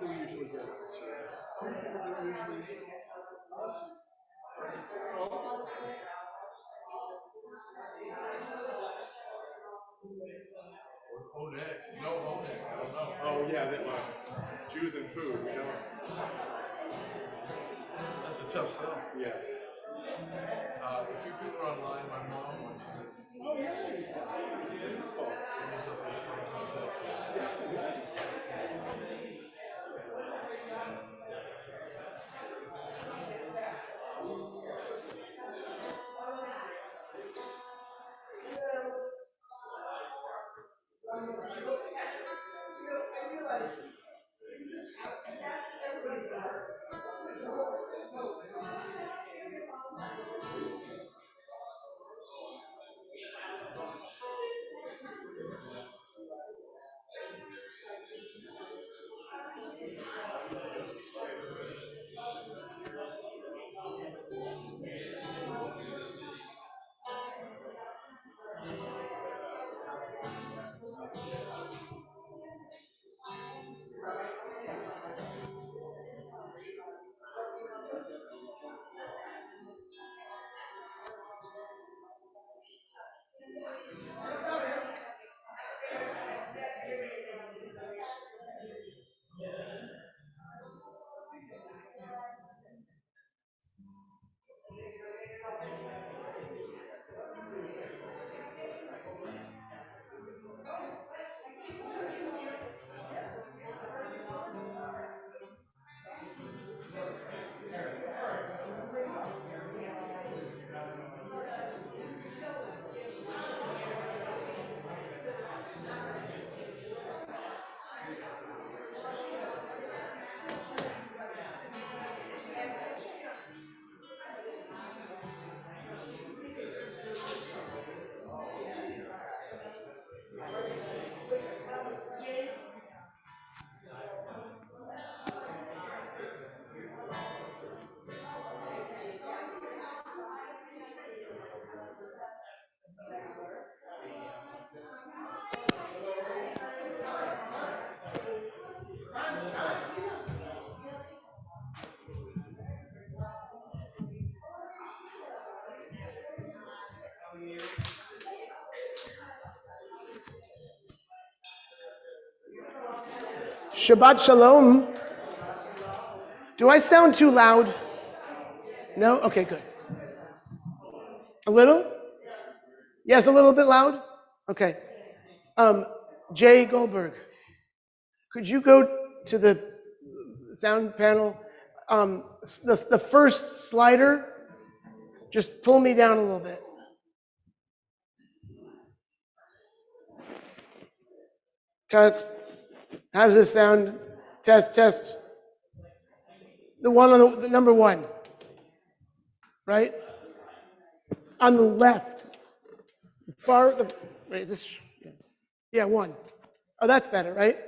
do we usually get at the service? Onek, no Onek, I don't know. Oh yeah, that one. Jews and food, you know. That's a tough sell. Yes. A few people are online. My mom watches it. Oh nice, that's wonderful. She's up in Texas. Yeah, nice. Shabbat Shalom. Do I sound too loud? No? Okay, good. A little? Yes, a little bit loud? Okay. Jay Goldberg, could you go to the sound panel? The first slider, just pull me down a little bit. Test. How does this sound? Test, test. The one on the number one, right? On the left. Wait, is this? Yeah, one. Oh, that's better, right?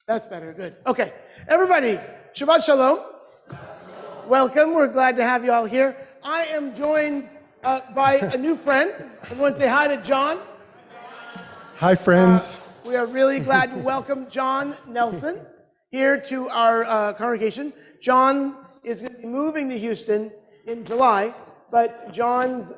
That's better, good. Okay, everybody, Shabbat Shalom. Welcome, we're glad to have you all here. I am joined by a new friend. Everyone say hi to John. Hi, friends. We are really glad to welcome John Nelson here to our congregation. John is going to be moving to Houston in July, but John's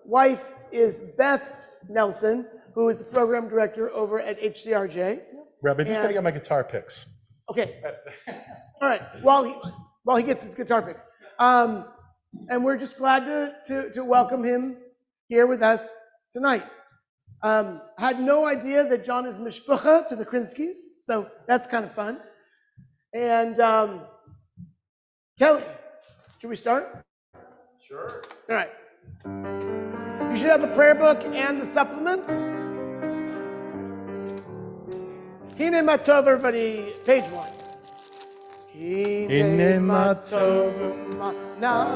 wife is Beth Nelson, who is the program director over at HCRJ. Rabbi, I'm just going to get my guitar picks. Okay. All right. While he gets his guitar pick. And we're just glad to welcome him here with us tonight. Had no idea that John is mishpacha to the Krinskys, so that's kind of fun. And Kelly, should we start? Sure. All right. You should have the prayer book and the supplement. Hine matov, everybody, page 1. Hine matov u'manayim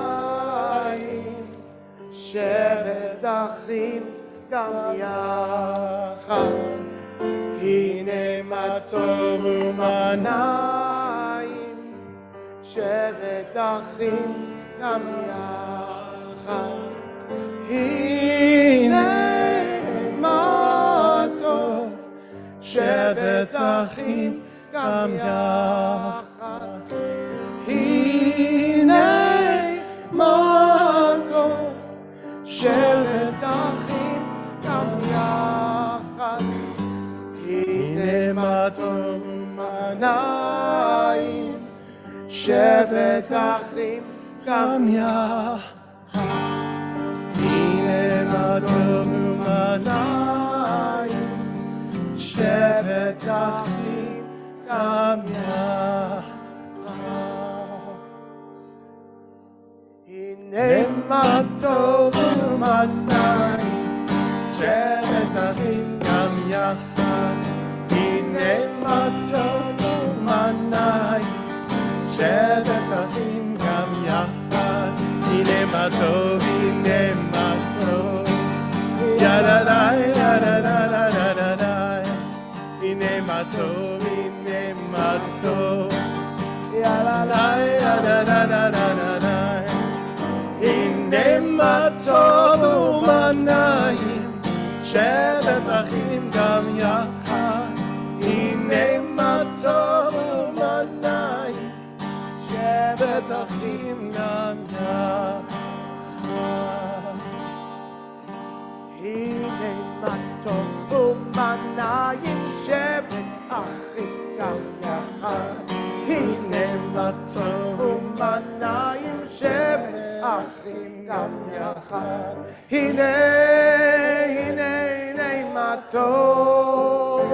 shevet achim gam yachad. Hine matov u'manayim shevet achim gam yachad. הנה מה טוב, שבת אחים גם יחד. הנה מה טוב, שבת אחים גם יחד. הנה מה טוב ומנעים, שבת אחים גם יחד. הנה מה טוב ומנעים, שבת אחים גם יחד. הנה מה טוב ומנעים, שבת אחים גם יחד. הנה מה טוב ומנעים, שבת אחים גם יחד. הנה מה טוב, הנה מה טוב, ידעי, ידעי. הנה מה טוב, הנה מה טוב, ידעי, ידעי. הנה מה טוב ומנעים, שבת אחים גם יחד. הנה מה טוב ומנעים, שבת אחים גם יחד. הנה מה טוב ומנעים, שבת אחים גם יחד. הנה מה טוב ומנעים, שבת אחים גם יחד. הנה, הנה, הנה מה טוב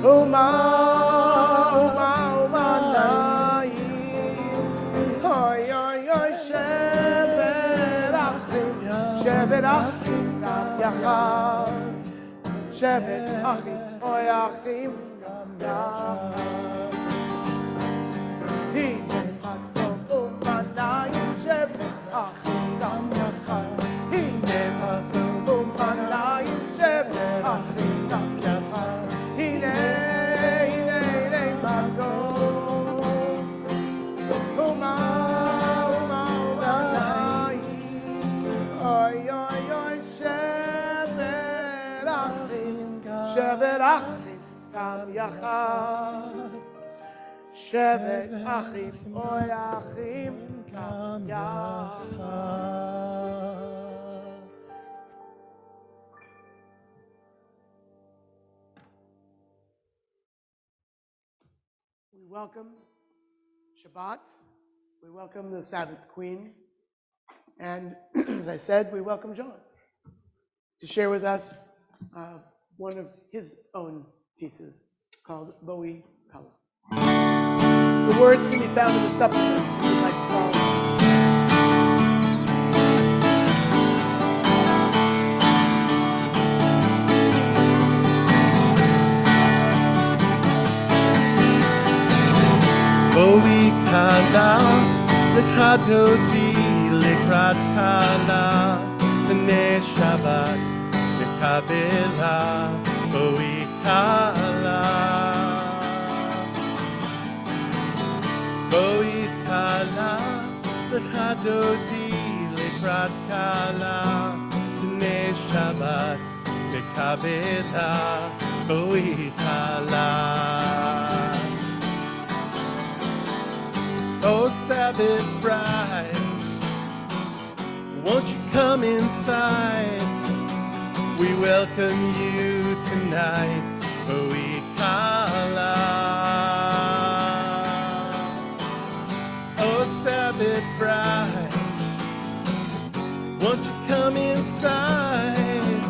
ומנעים. אוי אוי אוי, שבת אחים, שבת אחים גם יחד. שבת אחים, אוי אחים גם יחד. הנה מה טוב ומנעים, שבת אחים גם יחד. הנה מה טוב ומנעים, שבת אחים גם יחד. הנה, הנה, הנה מה טוב ומנעים. אוי אוי אוי, שבת אחים, שבת אחים גם יחד. שבת אחים, אוי אחים גם יחד. We welcome Shabbat. We welcome the Sabbath Queen. And as I said, we welcome John to share with us one of his own pieces called Boi Kala. The words can be found in the supplement if you'd like to follow. Boi Kala, Lekadoti, Lekrat Kala, B'nei Shabbat, Lekabela, Boi Kala. Boi Kala, Lekadoti, Lekrat Kala, B'nei Shabbat, Lekabela, Boi Kala. Oh, Sabbath bride, won't you come inside? We welcome you tonight, Boi Kala. Oh, Sabbath bride, won't you come inside?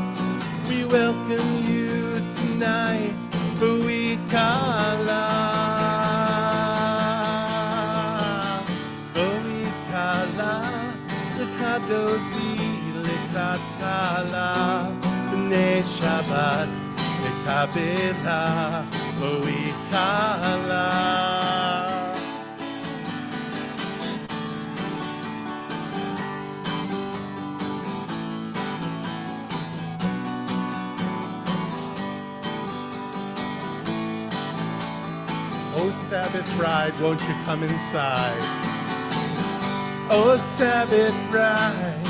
We welcome you tonight, Boi Kala. Lekadoti, Lekrat Kala, B'nei Shabbat, Lekabela, Boi Kala. Oh, Sabbath bride, won't you come inside? Oh, Sabbath bride,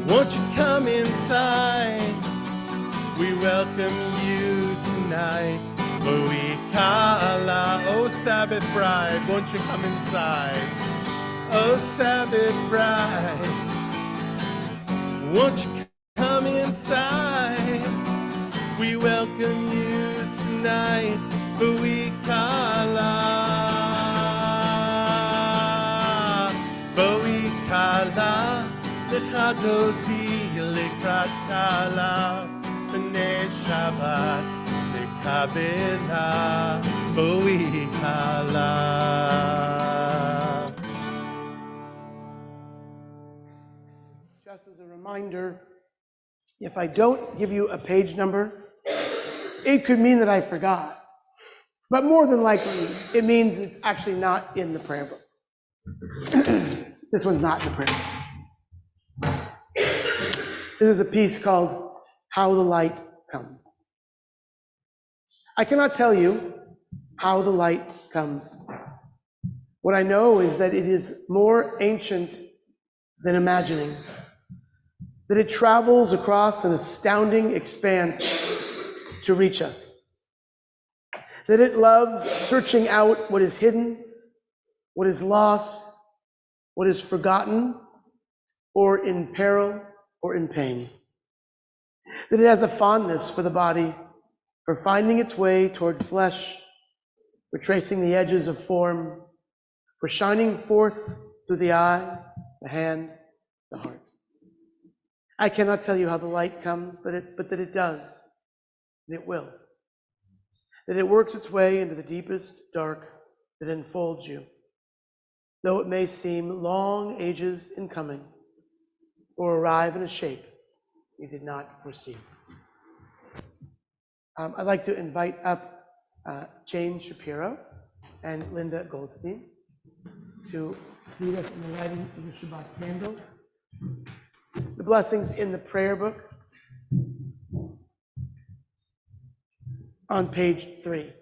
Won't you come inside? We welcome you tonight. Boikala, oh Sabbath bride, won't you come inside? Oh Sabbath bride, won't you come inside? We welcome you tonight. Boikala, Boikala, Lechadoti, Lekrat Kala, B'nei Shabbat, Lekabela, Boikala. Just as a reminder, if I don't give you a page number, it could mean that I forgot. But more than likely, it means it's actually not in the prayer book. This one's not in the prayer book. This is a piece called How the Light Comes. I cannot tell you how the light comes. What I know is that it is more ancient than imagining, that it travels across an astounding expanse to reach us, that it loves searching out what is hidden, what is lost, what is forgotten, or in peril, or in pain. That it has a fondness for the body, for finding its way toward flesh, for tracing the edges of form, for shining forth through the eye, the hand, the heart. I cannot tell you how the light comes, but that it does, and it will. That it works its way into the deepest dark that enfolds you, though it may seem long ages in coming, or arrive in a shape you did not foresee. I'd like to invite up Jane Shapiro and Linda Goldstein to lead us in the lighting of the Shabbat candles. The blessings in the prayer book on page 3.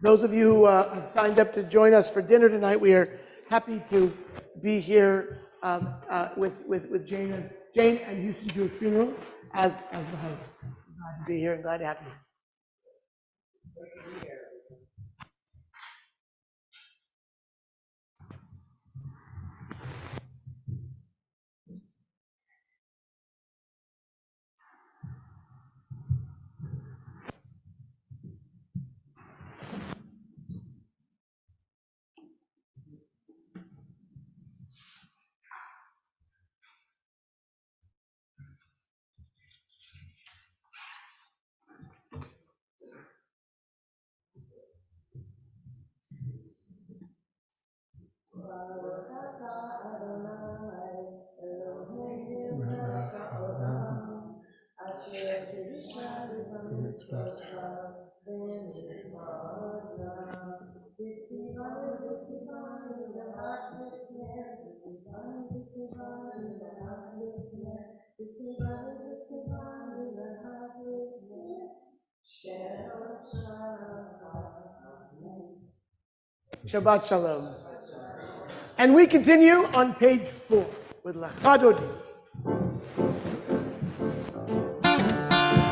Those of you who have signed up to join us for dinner tonight, we are happy to be here with Jane and Houston Jewish Funeral as the host. Glad to be here and glad to have you. Shabbat Shalom. And we continue on page 4 with Lachadodi.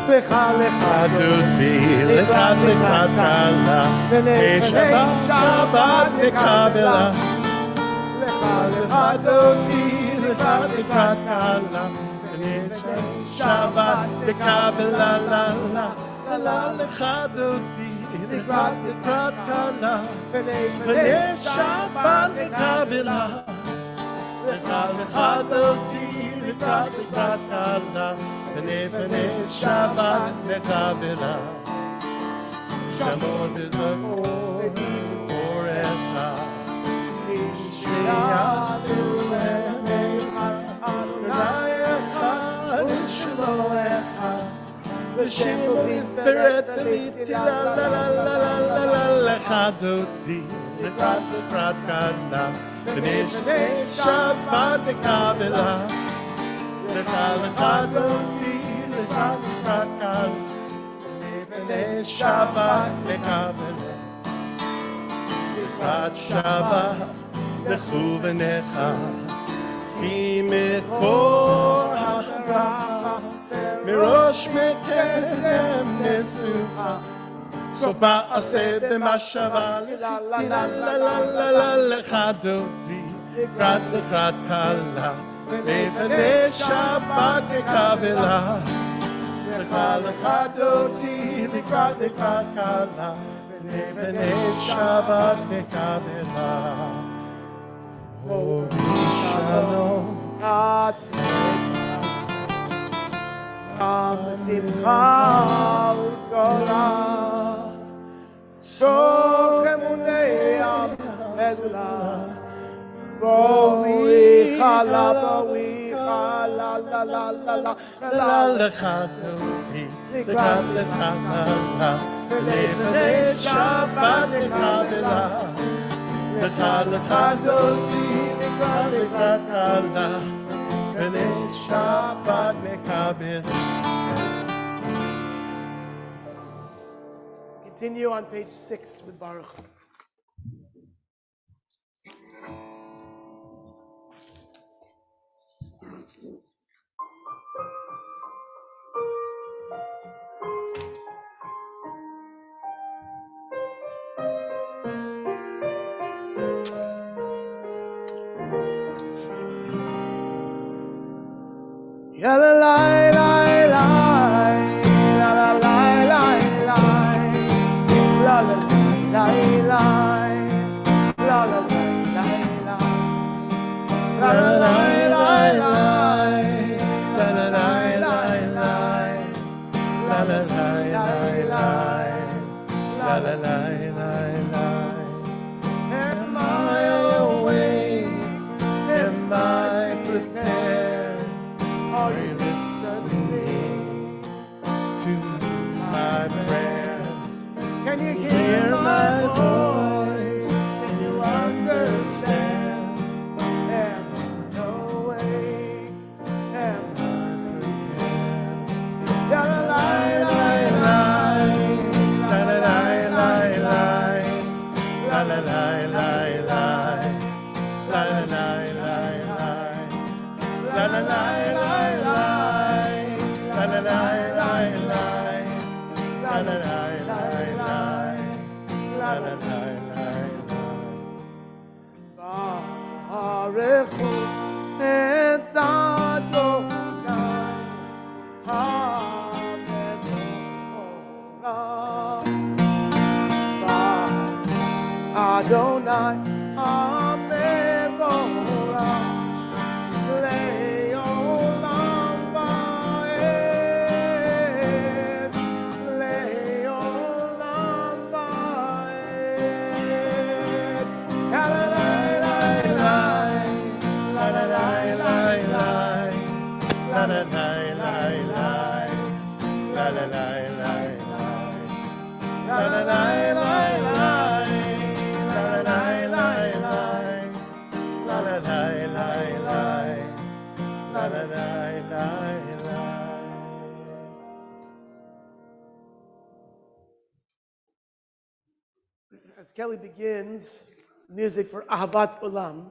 Lecha Adoti, Lekad Lekad Kala, B'nei Shabbat Lekabela. Lecha Adoti, Lekad Lekad Kala, B'nei Shabbat Lekabela. La Lecha Adoti, Lekad Lekad Kala, B'nei Shabbat Lekabela. Lecha Adoti, Lekad Lekad Kala. B'nei Shabbat Nekabela, Shamor v'Zakor Orecha, Sheyadu Lemecha, Adonai Echad Shloecha, V'Shemo V'Feret V'Mitila La La La La La La Lechadoti, Lekad Lekad Kala, B'nei Shabbat Nekabela. Lechadoti, Lekad Lekad Kala, B'nei Shabbat Lekabela. Lekad Shabbat Lechu V'necha, כי מקור הברכה, מראש מקדם נסוכה, סוף מעשה במחשבה לכתי, לה לה לה לה לה לך דודי, לקראת לקראת קלה, לבני שבת נקבלה. לך לך דודי, לקראת לקראת קלה, לבני שבת נקבלה. הובי שלום, שמחה וצולה, שוך אמוני המסגלה, בואי חלה, בואי חלה, לה לה לה לה לה לך דודי, לקראת לך קלה, לבני שבת נקבלה. לך לך דודי, לקראת קלה, לבני שבת נקבלה. Continue on page 6 with Baruch. La la la la la la la la la la la la la la la la la Am I awake? Am I prepared? Are you listening To my prayer, Can you hear my voice, can you understand? Am I awake? Am I prepared? La la la la la la la la la la Baruchu et Adonai, Adonai, Amevorah, Leolam Vaed, Leolam Vaed. As Kelly begins music for Ahavat Olam,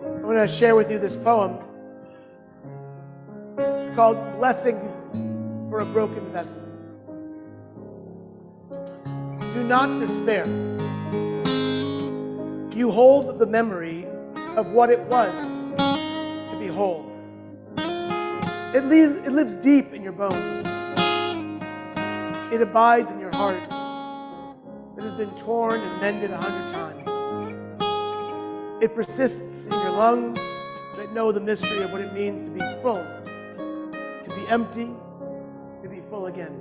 I want to share with you this poem. It's called Blessing for a Broken Vessel. Do not despair. You hold the memory of what it was to be whole. It lives deep in your bones. It abides in your heart. It has been torn and mended 100 times. It persists in your lungs that know the mystery of what it means to be full, to be empty, to be full again.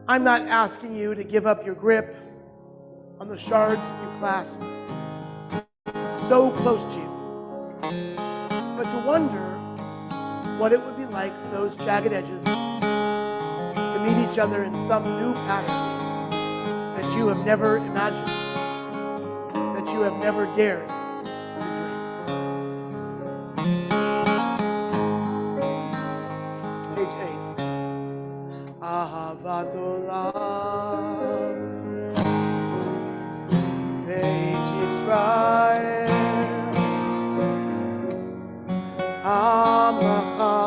I'm not asking you to give up your grip on the shards you clasp, so close to you, but to wonder what it would be like for those jagged edges to meet each other in some new pattern that you have never imagined, that you have never dared to dream. Page 8. Ahava Adolam Beit Yisrael Amacha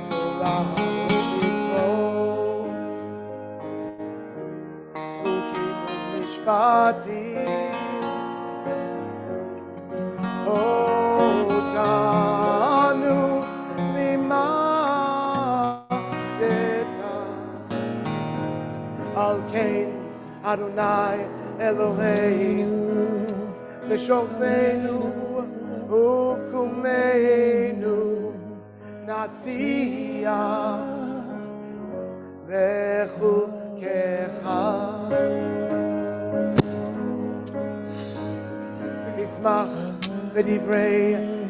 Torah u'mitzvot Chukim u'mishpatim Otanu limadeta Al kein Adonai Eloheinu V'shofenu u'kumeinu Nasiya v'chukecha Nismach v'divrei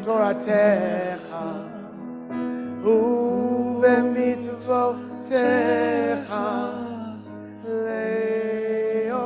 Toratecha u'v'mitzvotecha le'olam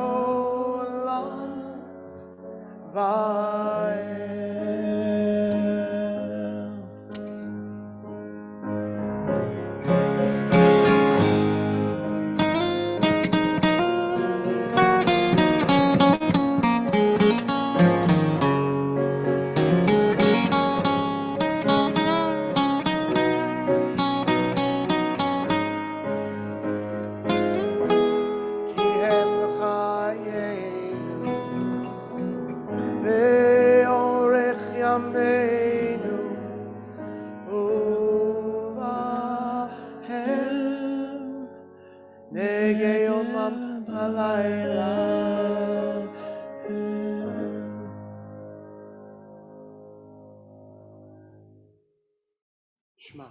Shma.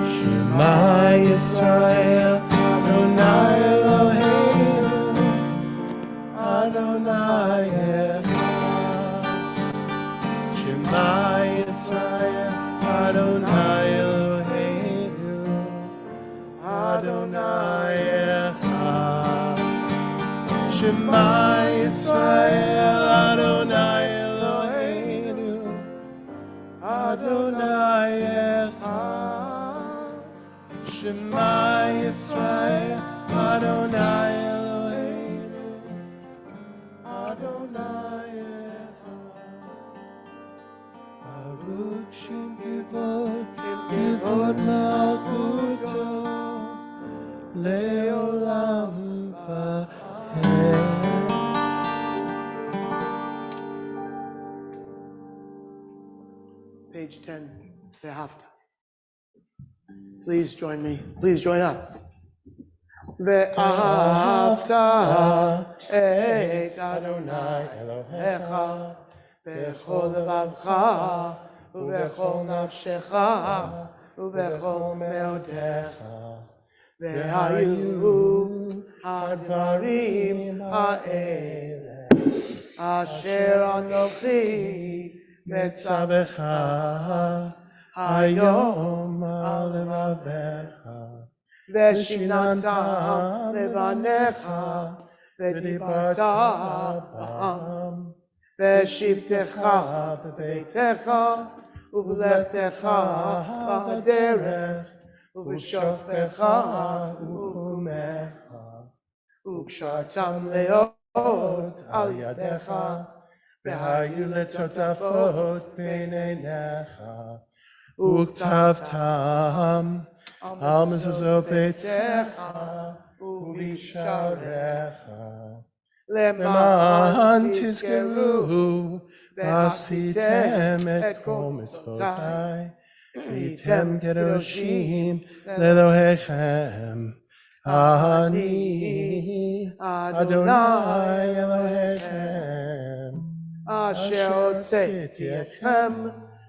Shema Yisrael, Adonai Eloheinu, Adonai Echad. Shema Yisrael, Adonai Eloheinu, Adonai Echad. Shema Yisrael, Adonai Eloheinu, Adonai Echad. Shema Yisrael, Adonai Eloheinu, Adonai Echad. Baruch Shem Kivod Malchuto, Le'olam Va'ed. Page 10, Ve'ahavta. Please join me. Please join us. Ve'ahavta et Adonai Elohecha bechol levavcha ubechol nafshecha ubechol meodecha ve'hayu hadvarim ha'ele asher anochi Metzabecha Hayom al levavecha Veshinantam levanecha v'dibarta b'am v'shivtecha b'beitecha uv'lechtecha b'derech uv'shofecha u'umecha u'kshartam leot al yadecha v'hayu letotafot b'neinecha uktavtam al mezuzot beitecha u'bisharecha leman tizkeru v'asitem et kol mitzvotai v'yitem kedoshim le'Elohechem ani Adonai Elohechem asher hotzeti etchem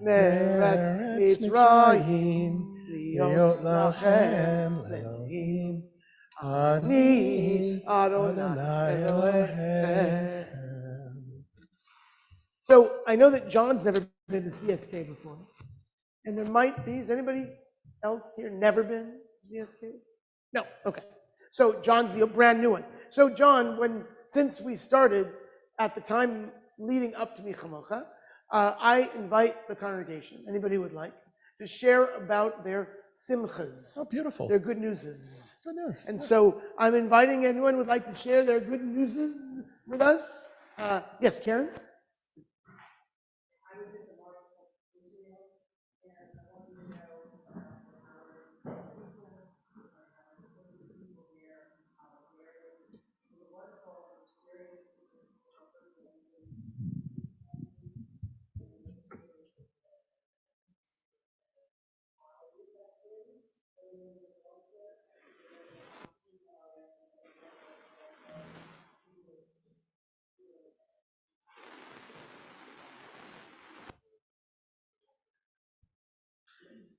me'eretz Mitzrayim liot lachem Elohim ani Adonai Elohechem. So I know that John's never been to CSK before, and there might be. Is anybody else here never been CSK? No, okay. So John's the brand new one. So John, since we started at the time leading up to Michamocha, I invite the congregation, anybody who would like, to share about their simchas. Oh, beautiful. Their good newses. Good news. And so I'm inviting anyone who would like to share their good newses with us. Yes, Karen?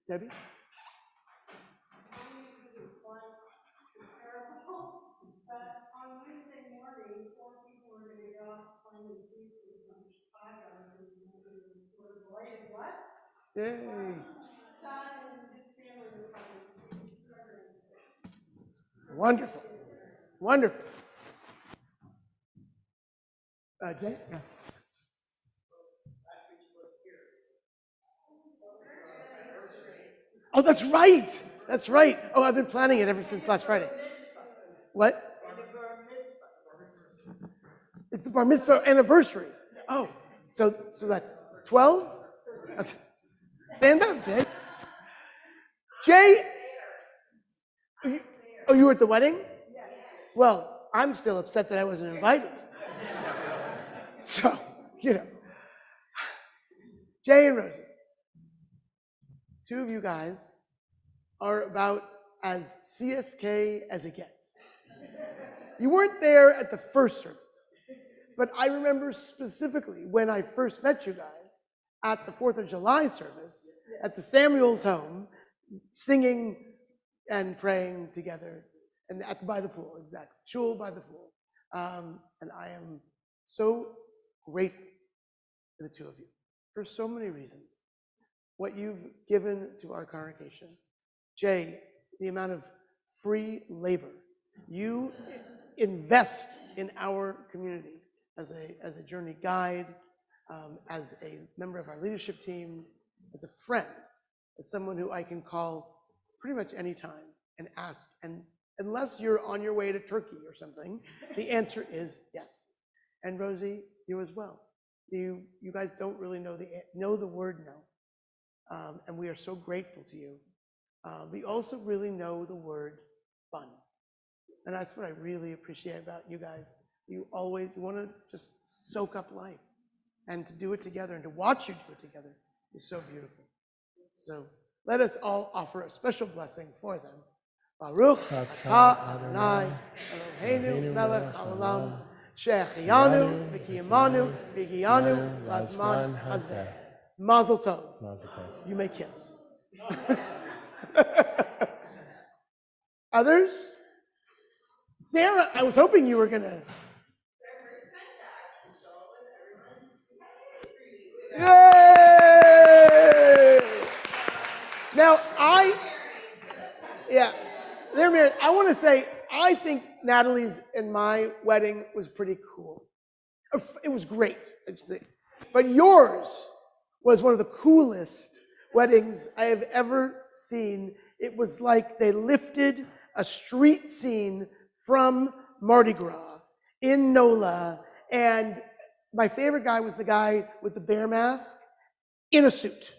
Debbie? But on Wednesday morning, 4 people were going to go out finding pieces from Chicago and we're avoided what? Yay. Son and his family were coming. Wonderful. Wonderful. Jay? Yeah. Oh, that's right. That's right. Oh, I've been planning it ever since last Friday. What? It's the bar mitzvah anniversary. Oh, so that's 12? Okay. Stand up, Jay. Jay? Oh, you were at the wedding? Well, I'm still upset that I wasn't invited. So, Jay and Rosie, two of you guys are about as CSK as it gets. You weren't there at the first service, but I remember specifically when I first met you guys at the 4th of July service at the Samuel's home, singing and praying together, and by the pool, exactly, shul by the pool. And I am so grateful to the two of you for so many reasons. What you've given to our congregation. Jay, the amount of free labor you invest in our community as a journey guide, as a member of our leadership team, as a friend, as someone who I can call pretty much any time and ask. And unless you're on your way to Turkey or something, the answer is yes. And Rosie, you as well. You guys don't really know the word no. And we are so grateful to you. We also really know the word fun. And that's what I really appreciate about you guys. You want to just soak up life. And to do it together and to watch you do it together is so beautiful. So let us all offer a special blessing for them. Baruch atah Adonai Eloheinu melech haolam she'achiyanu v'kiyamanu v'higiyanu lazman hazeh. Mazel tov. Mazel tov. You may kiss. Others? Sarah, I was hoping you were going to. Yay! Now, they're married. I want to say, I think Natalie's and my wedding was pretty cool. It was great, I'd say. But yours was one of the coolest weddings I have ever seen. It was like they lifted a street scene from Mardi Gras in NOLA, and my favorite guy was the guy with the bear mask in a suit.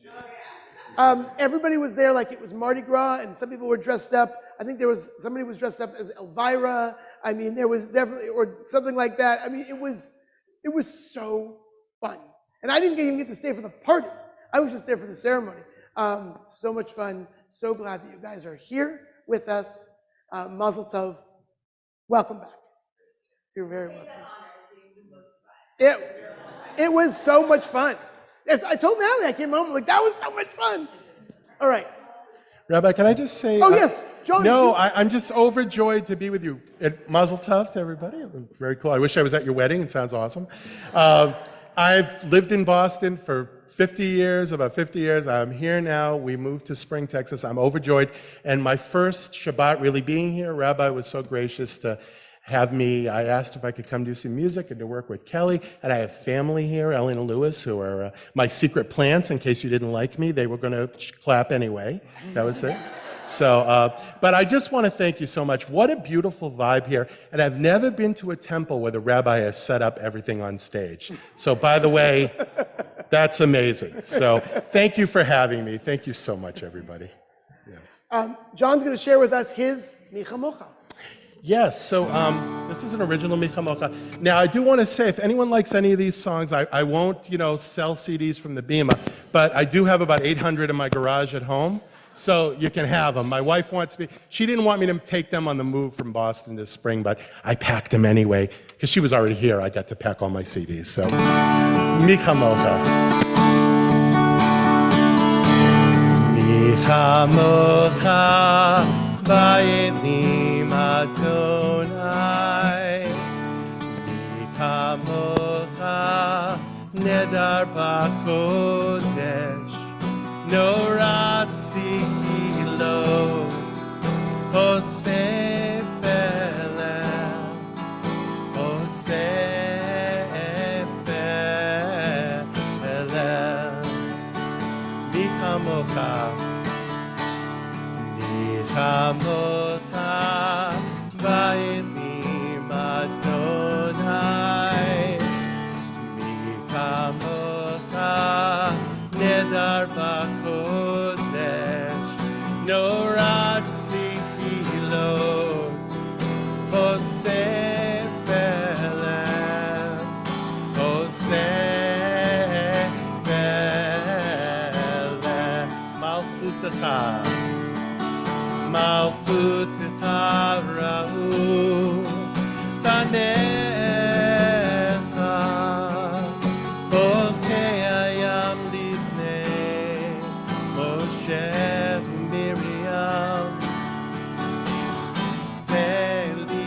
Everybody was there like it was Mardi Gras, and some people were dressed up. I think somebody was dressed up as Elvira. I mean, there was definitely, or something like that. I mean, it was so fun. And I didn't even get to stay for the party. I was just there for the ceremony. So much fun. So glad that you guys are here with us. Mazel tov. Welcome back. You're very welcome. It was so much fun. I told Natalie, I came home, like, that was so much fun. All right. Rabbi, can I just say? Oh, yes. John. No, I'm just overjoyed to be with you. Mazel tov to everybody. Very cool. I wish I was at your wedding. It sounds awesome. I've lived in Boston for 50 years, about 50 years. I'm here now. We moved to Spring, Texas. I'm overjoyed. And my first Shabbat really being here, Rabbi was so gracious to have me. I asked if I could come do some music and to work with Kelly. And I have family here, Ellen and Lewis, who are my secret plants. In case you didn't like me, they were going to clap anyway. That was it. So, but I just want to thank you so much. What a beautiful vibe here. And I've never been to a temple where the rabbi has set up everything on stage. So, by the way, that's amazing. So, thank you for having me. Thank you so much, everybody. Yes. John's going to share with us his Micha Mocha. Yes, so this is an original Micha Mocha. Now, I do want to say, if anyone likes any of these songs, I won't, sell CDs from the Bima, but I do have about 800 in my garage at home. So you can have them. My wife wants me, she didn't want me to take them on the move from Boston this spring, but I packed them anyway, because she was already here. I got to pack all my CDs. So, Micha Mocha. Micha Mocha, Vayelim Adonai. Micha Mocha, Nedar B'Kodesh. No Ratzi Lo, Osef Elem, Osef Elem. Micha Mocha, Micha Mocha, Vayelim Adonai. Micha Mocha, Nedar B'Kodesh, no Ratzi Lo, Osef Elem, Osef Elem. Malchutecha, Malchutecha Ra'u Banecha, Okei Ayam Moshe Miriam, Selianu,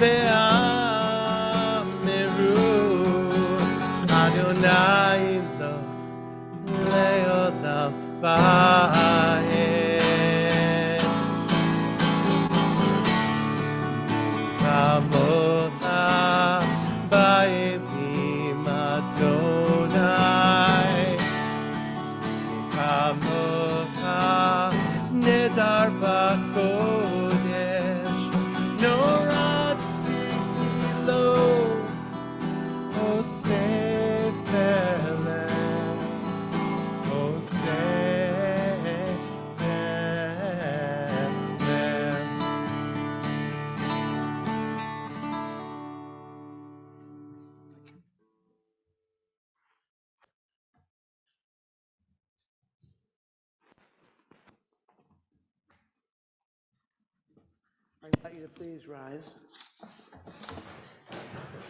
Ve'amiru, Adonai lo le'olam va'ed. Micha Mocha, Vayelim Adonai. Mocha, Nedar B'Kodesh, no Ratzi Lo, Osef Elem, Osef Elem. I invite you to please rise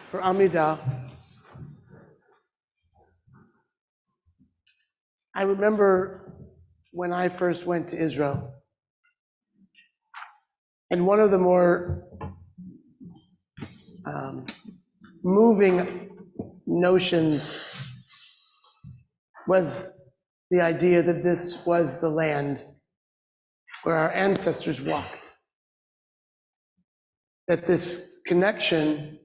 for Amidah. I remember when I first went to Israel, and one of the more moving notions was the idea that this was the land where our ancestors walked. That this connection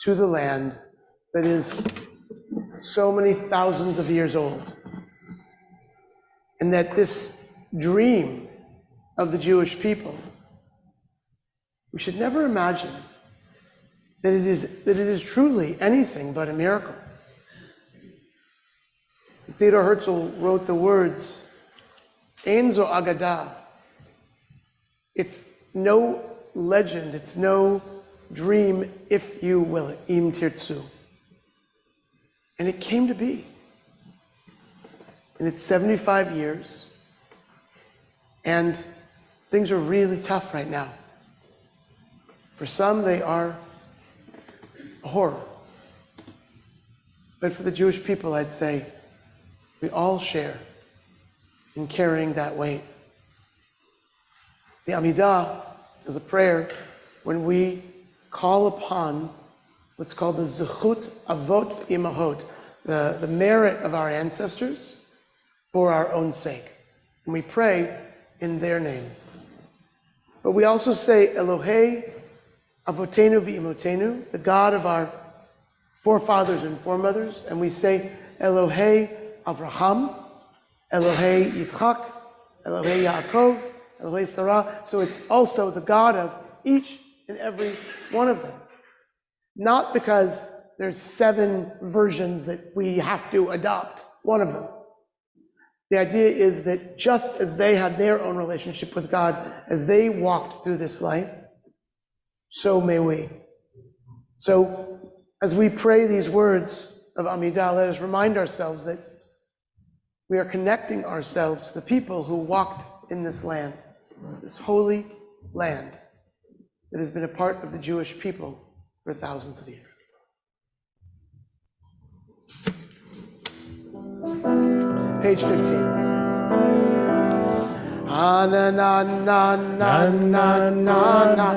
to the land that is so many thousands of years old, and that this dream of the Jewish people, we should never imagine that it is truly anything but a miracle. Theodor Herzl wrote the words, Ein zo agada. It's no legend, it's no dream, if you will it, im tirtzu. And it came to be. And it's 75 years, and things are really tough right now. For some, they are a horror. But for the Jewish people, I'd say, we all share in carrying that weight. The Amidah is a prayer when we call upon what's called the Zechut Avot Imahot, the merit of our ancestors for our own sake. And we pray in their names. But we also say Elohei Avotenu v'Imotenu, the God of our forefathers and foremothers, and we say Elohei Avraham, Elohei Yitzchak, Elohei Yaakov, Elohei Sarah. So it's also the God of each and every one of them. Not because there's 7 versions that we have to adopt one of them. The idea is that just as they had their own relationship with God as they walked through this life, so may we. So as we pray these words of Amidah, let us remind ourselves that we are connecting ourselves to the people who walked in this land, this holy land that has been a part of the Jewish people for thousands of years. Page 15. Na na na na na na na na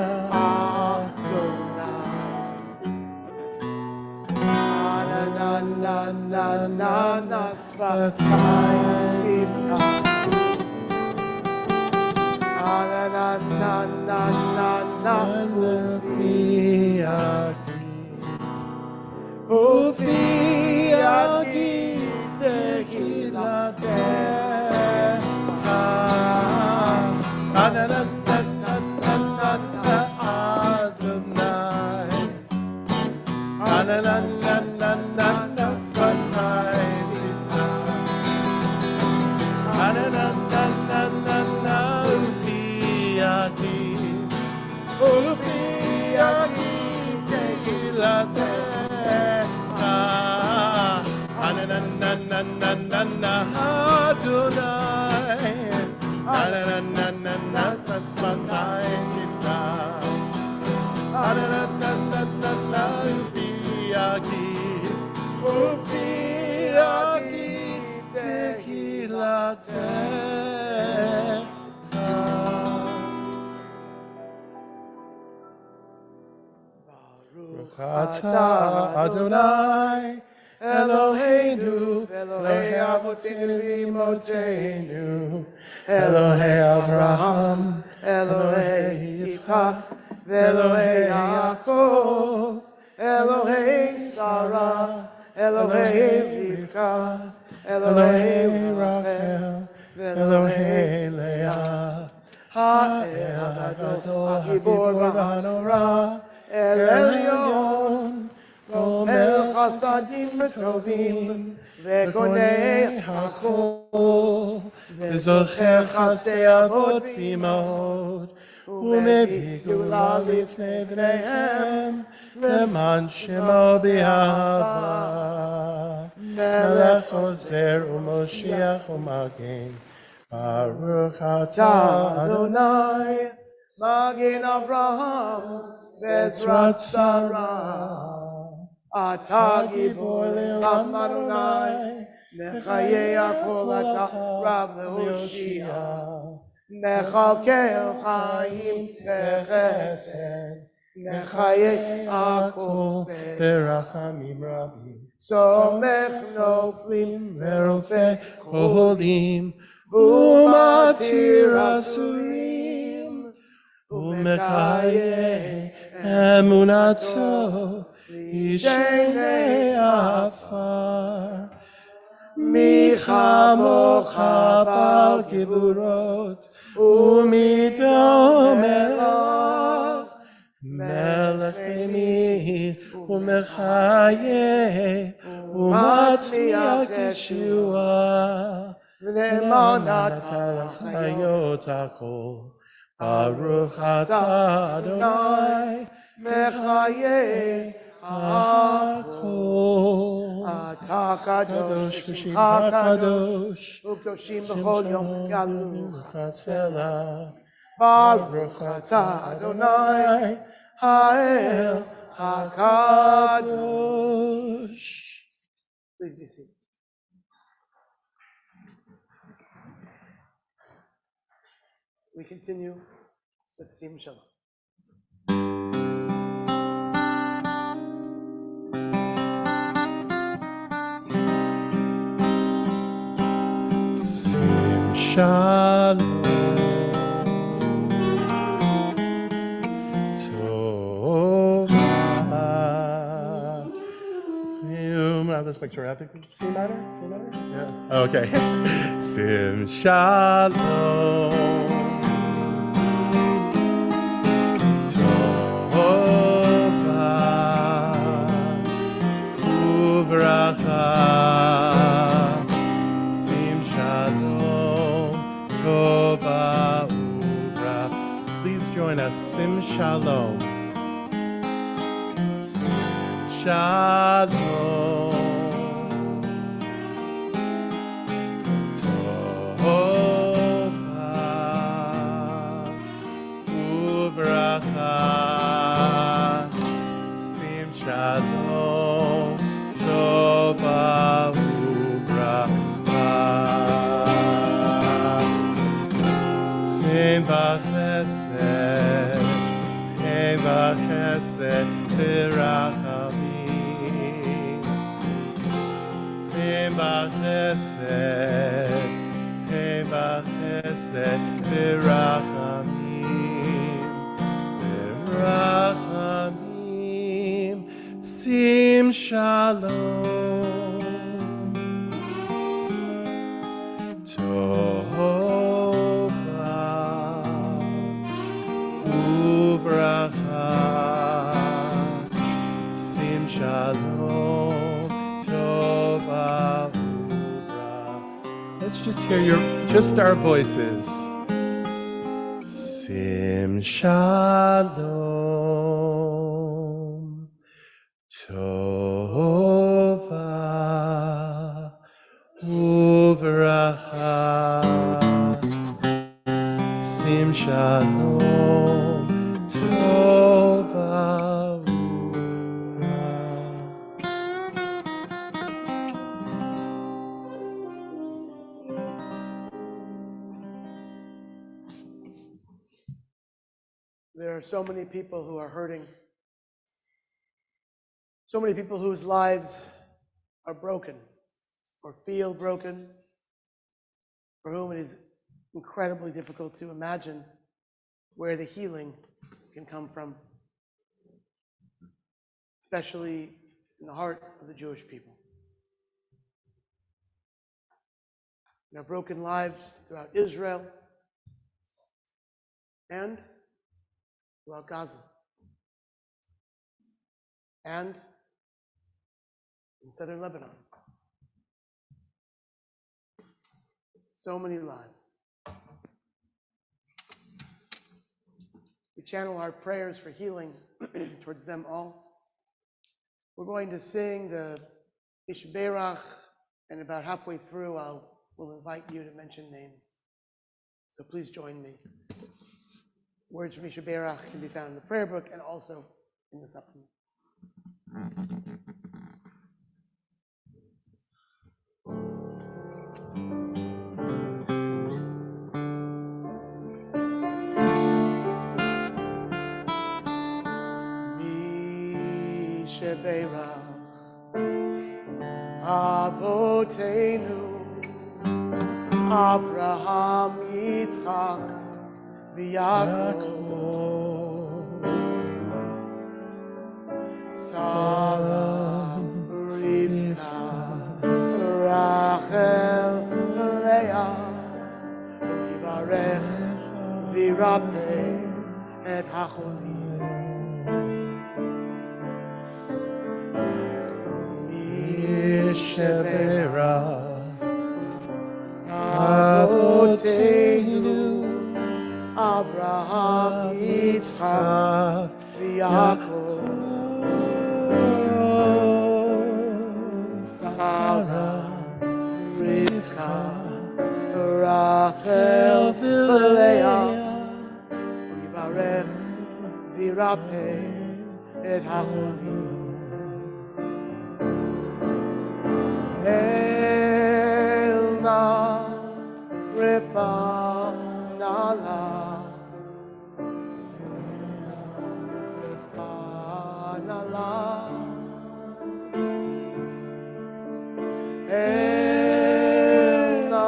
na na na na Svatay Tivta. Na na na na na na Ufiaki Tehilatecha. Na na na na na na na Adonai. Na na na na na na na Svatay Tivta. Na na na na na na na Ufiaki Tehilatecha. Na na na na na na na Adonai. Na na na na na na Svatay Tivta. Na na na na na na na Ufiaki Tehilatecha. Baruch atah Adonai Eloheinu, Elohei Avotenu v'Imotenu, Elohei Avraham, Elohei Yitzchak, Elohei Yaakov, Elohei Sarah, Elohei Rivka, Elohei Rachel, Elohei Leah, Ha'el HaGadol, HaGibor v'Hanorah, El Elyon, Gomel Chasadim v'Tovim, Ve'gonei HaKol, Ve'zocher Chasdei Avot v'Imot, U'mevii Gula lifnei bneihem, Le'man Shemo b'Ahava, Melech Ozer u'Moshiach u'Magen, Baruch atah Adonai, Magen Avraham, Bezrat Sarah. Atah Gibor le'olam Adonai, Mechayei hakol atah Rab le'Hoshia, Mechalkel chaim v'chesed, Mechayei hakol ברחמים רבים, Somech noflim ורופא חולים, ומתיר אסורים, ומקיים אמונתו ישני עפר. מי כמוך בעל גבורות ומידו מלך, מלך ממי ומחיה ומצמיח ישועה, ונאמן אתה לחיות הכל. ברוך אתה אדוני מחיה הכל. אתה קדוש ושמך קדוש, וקדושים בכל יום ילוך הסלע. ברוך אתה אדוני האל הקדוש. Please be seated. We continue with Sim Shalom. Shalom. Tova. Let's make sure I think C minor? C minor? Yeah. Okay. Sim Shalom. Tova. Uvracha. Sim Shalom. Tova. Uvracha. Please join us. Sim Shalom. Shalom. Tova. Uvracha. Sim shalom. Tova. Uvracha. Chen v'chesed. Chen v'chesed. V'rachamim. Chen v'chesed. Chen v'chesed. V'rachamim. V'rachamim. Sim shalom. Tova. Uvracha. Sim shalom. Tova. Uvracha. Let's just hear just our voices. Sim shalom. Tova. Uvracha. Sim shalom. Tova. There are so many people who are hurting, so many people whose lives are broken or feel broken, for whom it is incredibly difficult to imagine where the healing can come from, especially in the heart of the Jewish people. Their broken lives throughout Israel and throughout Gaza and in southern Lebanon. So many lives. We channel our prayers for healing towards them all. We're going to sing the Ishberach, and about halfway through, we'll invite you to mention names. So please join me. Words from Ishberach can be found in the prayer book and also in the supplement. Ishberach Avoteinu Avraham Yitzchak V'Yaakov Sarah Rivka Rachel Leah Yivarech V'Yirapeh et HaCholim Ishberach Avoteinu Avraham Yitzchak V'Yaakov Sarah Rivka Rachel Leah Yivarech V'Yirapeh et HaCholim Elna Refanala Elna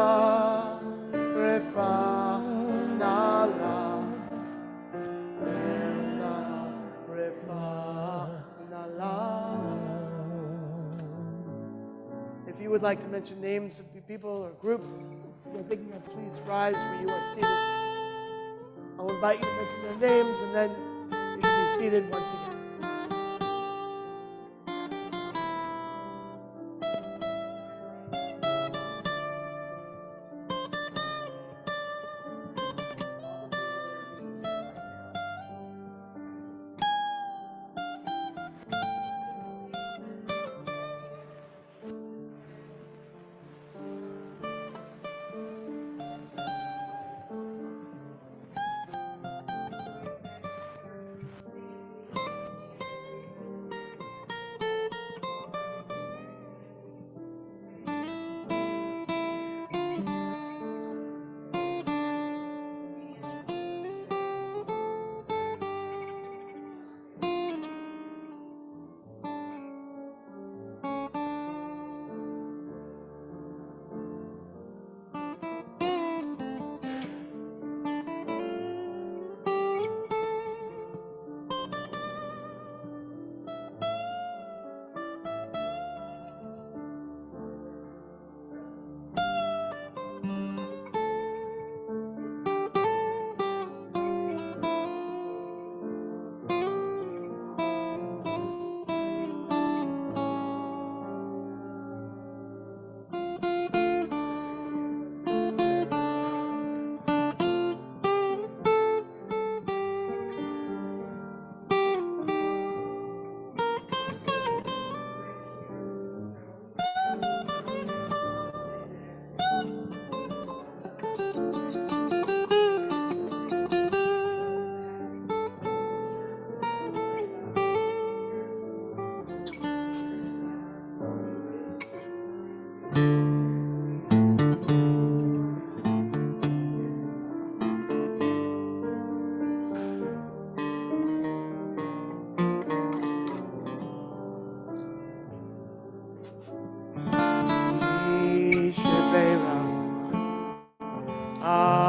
like to mention names of people or groups you're thinking of, please rise where you are seated. I'll invite you to mention their names, and then you can be seated once again.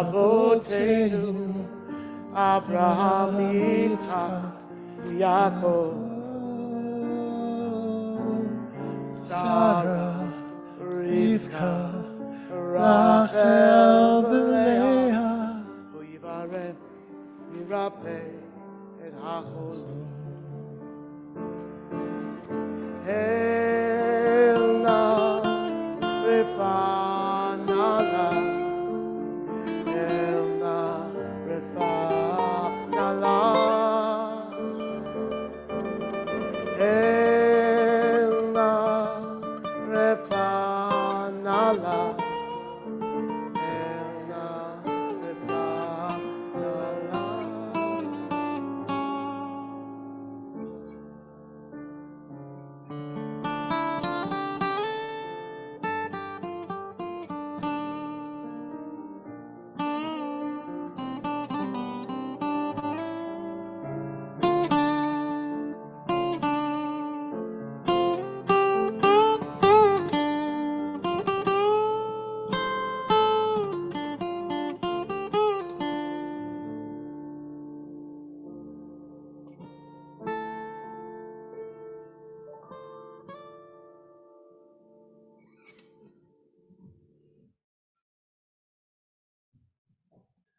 Avotenu, Abraham, Yitzchak, Yaakov, Sarah, Rivka, Rachel, Leah, Uyivarech, Yirapeh, et Hachol. Elna, Refanala, Elna, Refanala, Elna, Refanala, Elna, Refanala.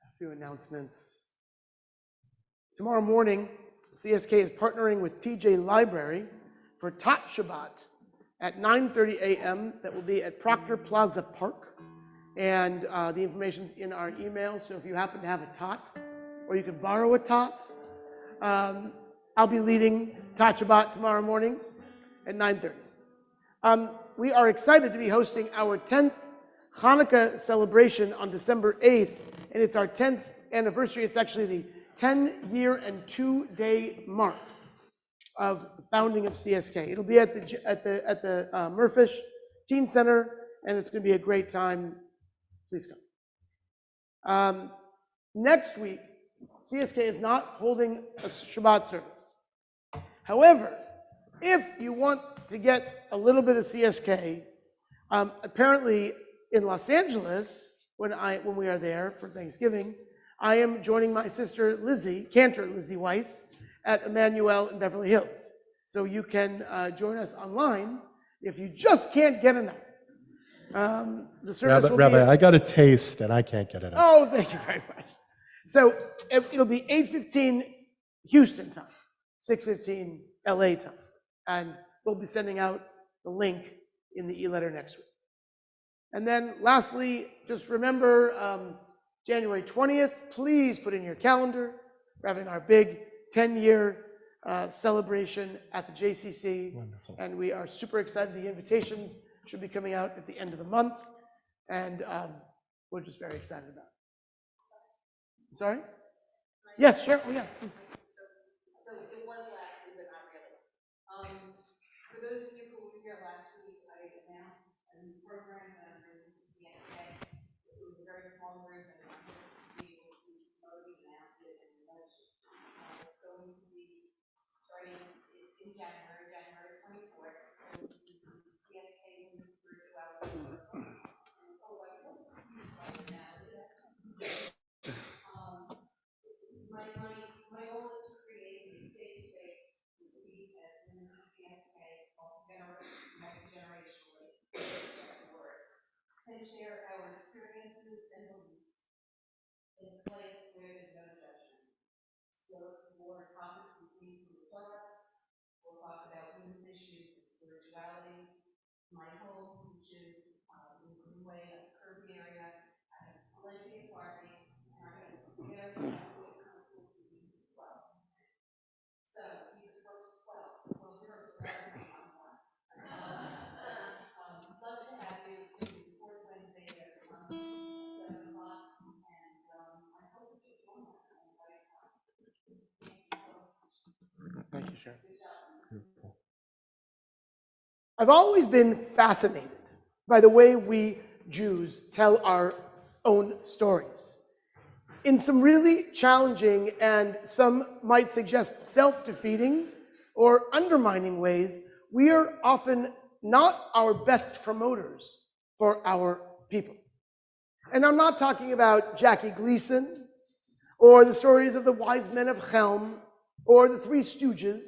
A few announcements. Tomorrow morning, CSK is partnering with PJ Library for Tot Shabbat at 9:30 a.m. That will be at Proctor Plaza Park. And the information's in our email, so if you happen to have a tot, or you can borrow a tot, I'll be leading Tot Shabbat tomorrow morning at 9:30. We are excited to be hosting our 10th Hanukkah celebration on December 8th, and it's our 10th anniversary. It's actually the 10-year and 2-day mark of the founding of CSK. It'll be at the Murfish Teen Center, and it's going to be a great time. Please come. Next week, CSK is not holding a Shabbat service. However, if you want to get a little bit of CSK, apparently in Los Angeles, when we are there for Thanksgiving, I am joining my sister Cantor Lizzie Weiss, at Emmanuel in Beverly Hills. So you can join us online if you just can't get enough. The service will Rabbi, be... I got a taste and I can't get it up. Oh, thank you very much. So it'll be 8:15 Houston time, 6:15 LA time. And we'll be sending out the link in the e-letter next week. And then lastly, just remember January 20th, please put in your calendar. We're having our big 10-year celebration at the JCC. Wonderful. And we are super excited. The invitations should be coming out at the end of the month. And we're just very excited about it. Sorry? Yes, sure. Oh, yeah. So it was last week, but not really. For those of you who were here last week, I announced a new program that I'm bringing to CSA. It was a very small group, and I hope to be able to promote it, announce it, and launch it. It's going to be starting in January 24th. It's going to be CSK Women's Spirituality Circle. Oh, I hope to see this right now. My goal is to create a safe space to be as women in CSK, multi-generationally, and share our experiences and beliefs in a place where there's no judgment. We'll explore topics and themes from the Torah. We'll talk about women's issues and spirituality. My home, which is in Greenway, a curvy area, I have plenty of parking, and I'm going to prepare for that. So be the first 12. Well, the first 11 I'm one. Love to have you. It's the fourth Wednesday at 7 o'clock, and I hope you join us at the right time. Thank you so much. Thank you, Sharon. I've always been fascinated by the way we Jews tell our own stories. In some really challenging and some might suggest self-defeating or undermining ways, we are often not our best promoters for our people. And I'm not talking about Jackie Gleason or the stories of the wise men of Chelm or the Three Stooges,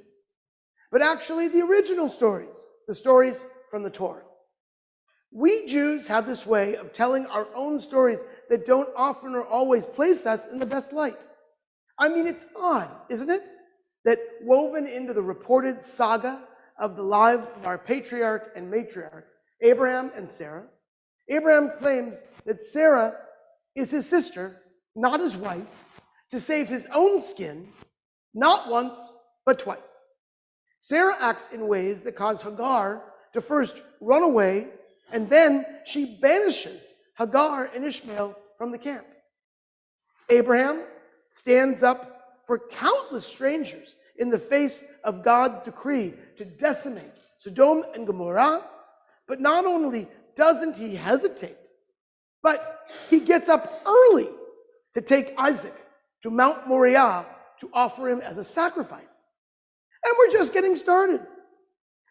but actually the original stories, the stories from the Torah. We Jews have this way of telling our own stories that don't often or always place us in the best light. I mean, it's odd, isn't it? That woven into the reported saga of the lives of our patriarch and matriarch, Abraham and Sarah, Abraham claims that Sarah is his sister, not his wife, to save his own skin, not once, but twice. Sarah acts in ways that cause Hagar to first run away, and then she banishes Hagar and Ishmael from the camp. Abraham stands up for countless strangers in the face of God's decree to decimate Sodom and Gomorrah, but not only doesn't he hesitate, but he gets up early to take Isaac to Mount Moriah to offer him as a sacrifice. And we're just getting started.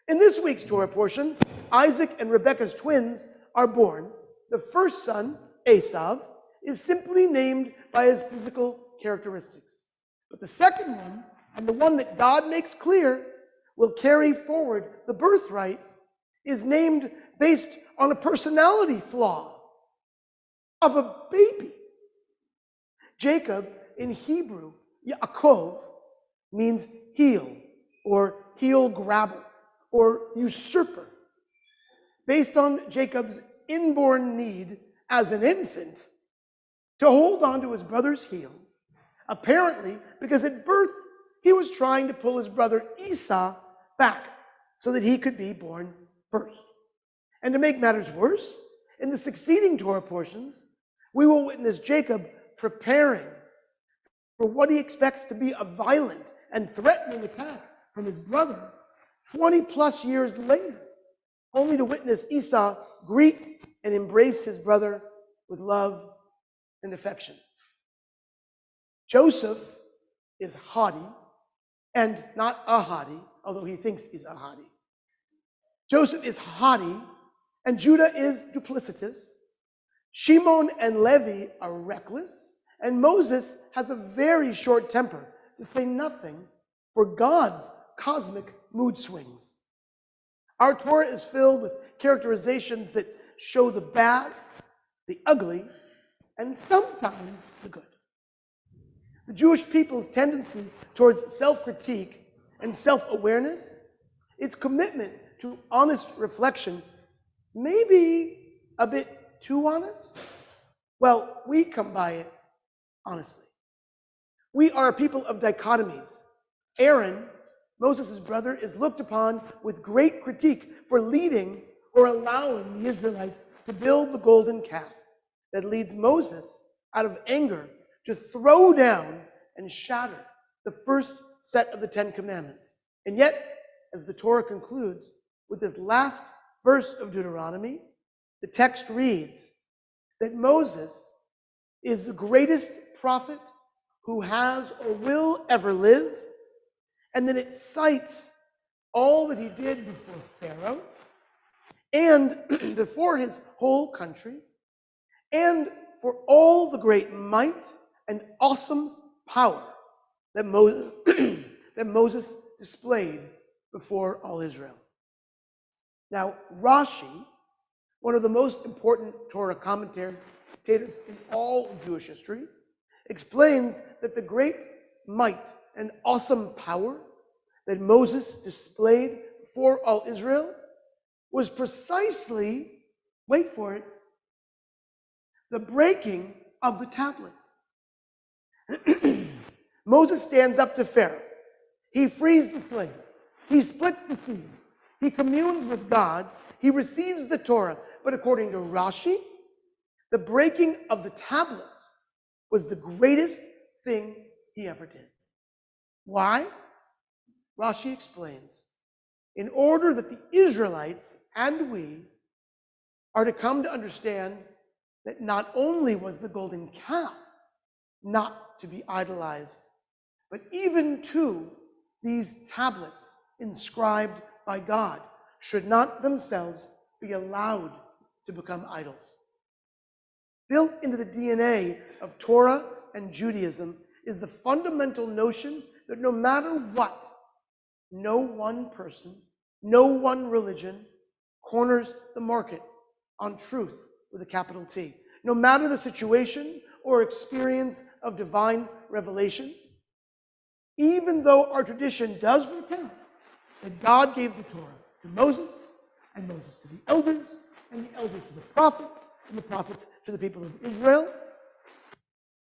In this week's Torah portion, Isaac and Rebekah's twins are born. The first son, Esav, is simply named by his physical characteristics. But the second one, and the one that God makes clear will carry forward the birthright, is named based on a personality flaw of a baby. Jacob, in Hebrew, Yaakov, means heel or heel grabber or usurper. Based on Jacob's inborn need as an infant to hold on to his brother's heel, apparently because at birth he was trying to pull his brother Esau back so that he could be born first. And to make matters worse, in the succeeding Torah portions, we will witness Jacob preparing for what he expects to be a violent and threatening attack from his brother 20 plus years later, only to witness Esau greet and embrace his brother with love and affection. Joseph is haughty, and not a haughty, although he thinks he's a haughty. Joseph is haughty, and Judah is duplicitous. Shimon and Levi are reckless, and Moses has a very short temper, to say nothing for God's cosmic mood swings. Our Torah is filled with characterizations that show the bad, the ugly, and sometimes the good. The Jewish people's tendency towards self-critique and self-awareness, its commitment to honest reflection, may be a bit too honest. Well, we come by it honestly. We are a people of dichotomies. Aaron, Moses' brother, is looked upon with great critique for leading or allowing the Israelites to build the golden calf that leads Moses, out of anger, to throw down and shatter the first set of the Ten Commandments. And yet, as the Torah concludes with this last verse of Deuteronomy, the text reads that Moses is the greatest prophet who has or will ever live, and then it cites all that he did before Pharaoh and before his whole country, and for all the great might and awesome power that Moses displayed before all Israel. Now, Rashi, one of the most important Torah commentators in all of Jewish history, explains that the great might and awesome power that Moses displayed before all Israel was precisely, wait for it, the breaking of the tablets. Moses stands up to Pharaoh. He frees the slaves. He splits the seas. He communes with God. He receives the Torah. But according to Rashi, the breaking of the tablets was the greatest thing he ever did. Why? Rashi explains, in order that the Israelites and we are to come to understand that not only was the golden calf not to be idolized, but even too, these tablets inscribed by God should not themselves be allowed to become idols. Built into the DNA of Torah and Judaism is the fundamental notion that no matter what, no one person, no one religion corners the market on truth with a capital T. No matter the situation or experience of divine revelation, even though our tradition does recount that God gave the Torah to Moses, and Moses to the elders, and the elders to the prophets, and the prophets to the people of Israel,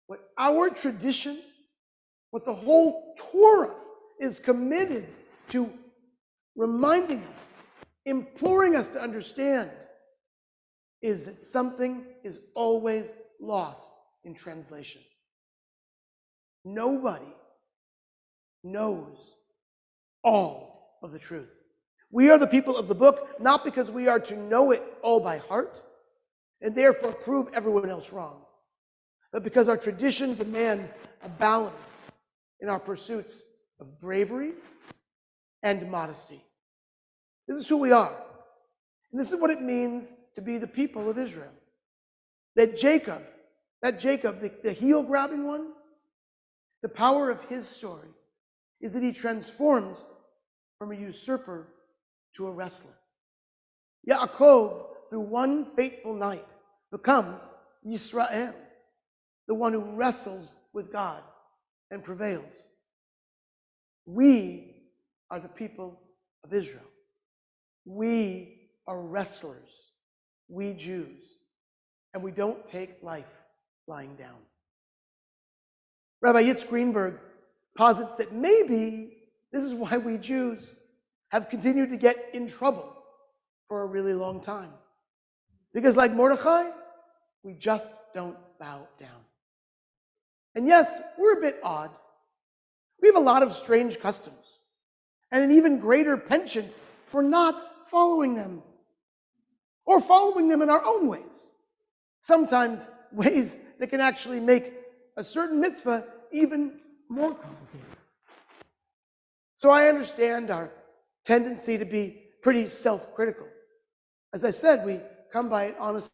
what our tradition, what the whole Torah is committed to reminding us, imploring us to understand, is that something is always lost in translation. Nobody knows all of the truth. We are the people of the book, not because we are to know it all by heart, and therefore prove everyone else wrong, but because our tradition demands a balance in our pursuits of bravery and modesty. This is who we are. And this is what it means to be the people of Israel. That Jacob, the heel-grabbing one, the power of his story is that he transforms from a usurper to a wrestler. Yaakov, through one fateful night, becomes Yisrael, the one who wrestles with God and prevails. We are the people of Israel. We are wrestlers, we Jews, and we don't take life lying down. Rabbi Yitz Greenberg posits that maybe this is why we Jews have continued to get in trouble for a really long time. Because like Mordechai, we just don't bow down. And yes, we're a bit odd. We have a lot of strange customs and an even greater penchant for not following them or following them in our own ways. Sometimes ways that can actually make a certain mitzvah even more complicated. So I understand our tendency to be pretty self-critical. As I said, we come by it honestly.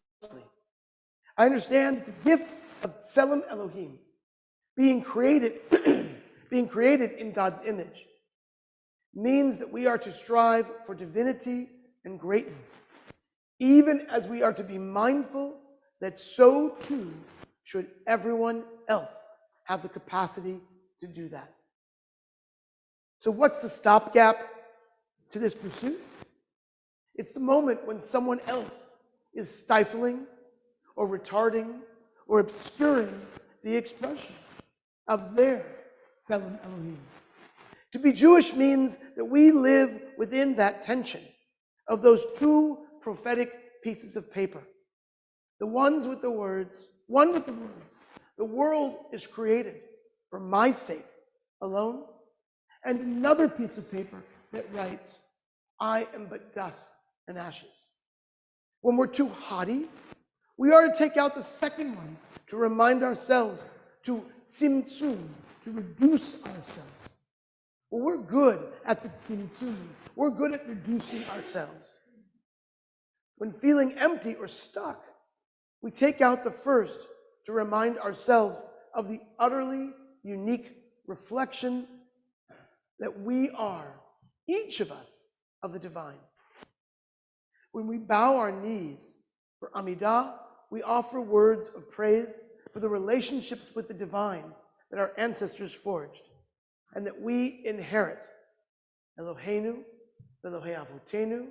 I understand the gift of Tselem Elohim, being created in God's image, means that we are to strive for divinity and greatness, even as we are to be mindful that so too should everyone else have the capacity to do that. So what's the stopgap to this pursuit? It's the moment when someone else is stifling or retarding or obscuring the expression of their Tzelem Elohim. To be Jewish means that we live within that tension of those two prophetic pieces of paper. The ones with the words, one with the words, the world is created for my sake alone, and another piece of paper that writes, I am but dust and ashes. When we're too haughty, we are to take out the second one to remind ourselves to tzimtzum, to reduce ourselves. Well, we're good at the tzimtzum. We're good at reducing ourselves. When feeling empty or stuck, we take out the first to remind ourselves of the utterly unique reflection that we are, each of us, of the divine. When we bow our knees for Amidah, we offer words of praise for the relationships with the divine that our ancestors forged, and that we inherit Eloheinu, Elohei Avotenu,